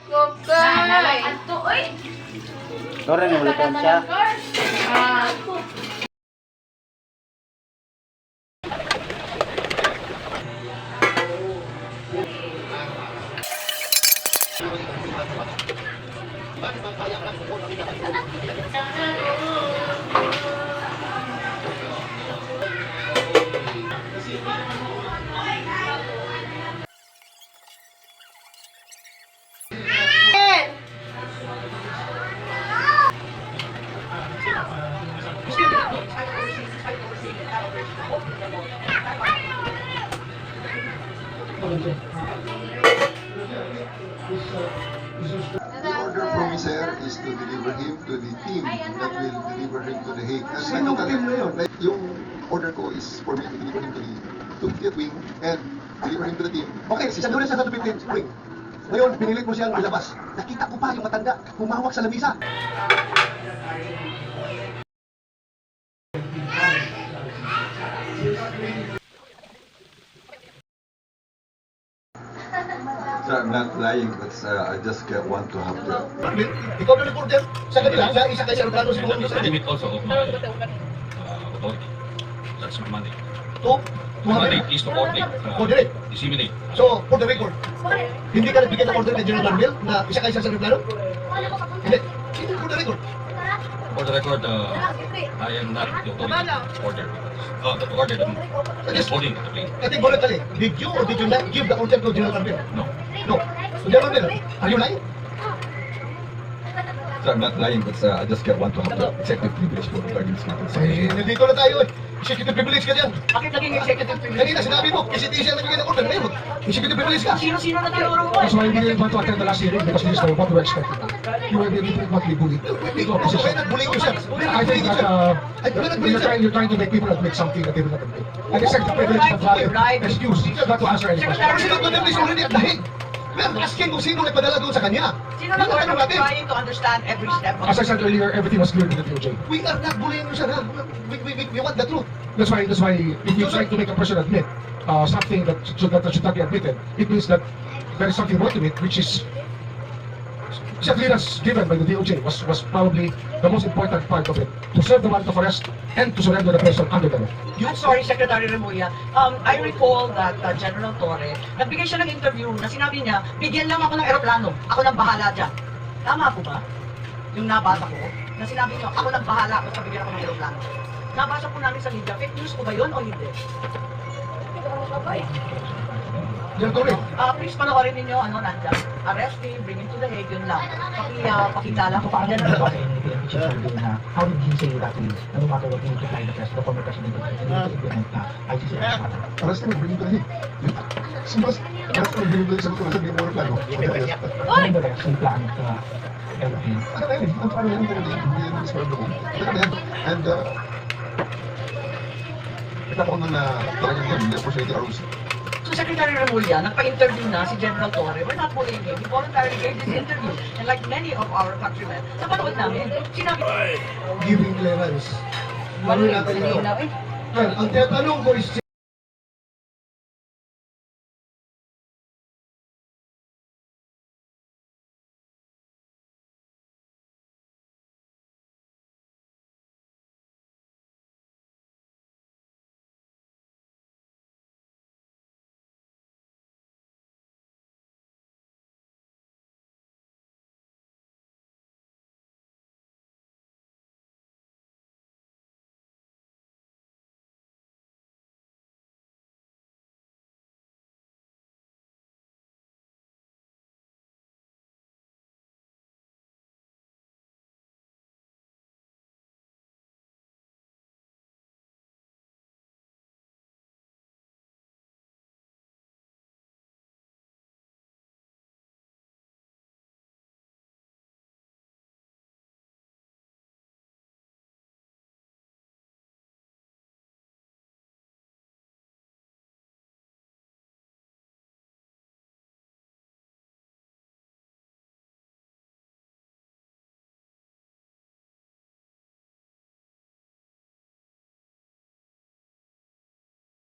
Gokay. Dore na ulit siya. The order from Sir is to deliver him to the team that will deliver him to the Hague. Sino team na yun? Yung order ko is for me to deliver him to the 50th wing and deliver him to the team. Okay, si Sandro sa 50th wing. Ngayon, pinilit mo siyang ilabas. Nakita ko pa yung matanda, humawak sa lamisa. Sir, I'm not lying, but I just want to have the... Ikaw na reporter sa kanila, sa isa kayo sa aeroplano sa buong The limit also of my authority. That's my mandate. to My mandate is to coordinate, coordinate. disseminate. So, for the record, hindi ka nagbigay ng order kay General Marvel na isa kayo sa aeroplano? Hindi. Hindi for the record. For the record, I am not the authority to order. The order that is holding the plane. Categorically, did you or did you not give the order to General Marvel? No. No. So, General Marvel, are you lying? Sir, I'm not lying, but I just want to have the executive privilege for regarding this matter. Eh, nandito na tayo eh. Executive privilege ka dyan. Bakit naging executive privilege? Kanina sinabi mo, PCTC ang nagbigay ng order. Ngayon, executive privilege ka. Sino na tinuro mo? That's why we didn't want to attend the last hearing because we just know what we were expecting. You were really not be bullied. Kaya nag-bullying ko siya. I think that Ay, kaya nag-bullying siya. you're trying to make people admit something that they will not admit. And executive privilege is a valid excuse not to answer any question. President Duterte is already at the Hague. We are asking kung sino nagpadala doon sa kanya. Sino na Yun ang tanong natin. trying to understand every step of As I said earlier, everything was clear to the DOJ. We are not bullying you, sir. Ha? We want the truth. That's why if you're trying to make a person admit something that should not be admitted, it means that there is something more to it, which is the clearance given by the DOJ was probably the most important part of it, to serve the warrant of arrest and to surrender the person under the law. I'm sorry, Secretary Remulla. I recall that General Torre, nagbigay siya ng interview na sinabi niya, bigyan lang ako ng eroplano, ako nang bahala dyan. Tama po ba? Yung nabasa ko, na sinabi niyo, ako nang bahala kung bigyan ako ng eroplano. Nabasa po namin sa media, fake news po ba yun o hindi? General Torre, Please panoorin ninyo, nandyan. Arrest him, bring him to the Hague, yun lang. Pakilala ko pa ang General Torre. How did he say that no matter what he would reply the press, the former president would implement ICC matter? Arrest him and bring him to the Hague. Arrest him and bring him to the Hague. Sabi mo na plano. Nevertheless, yung plan of everything. Ano na yun? Ang plano yan. Hindi yan is part of the home. Ano na yan? And nagkakaroon na talagang yan. The opportunity arose. So Secretary Remulla, nagpa-interview na si General Torre. We're not bullying him. He voluntarily gave this interview. And like many of our countrymen, napanood namin. Sinabi, giving clearance. Ano natin ito? na, Well, ang tinatanong ko is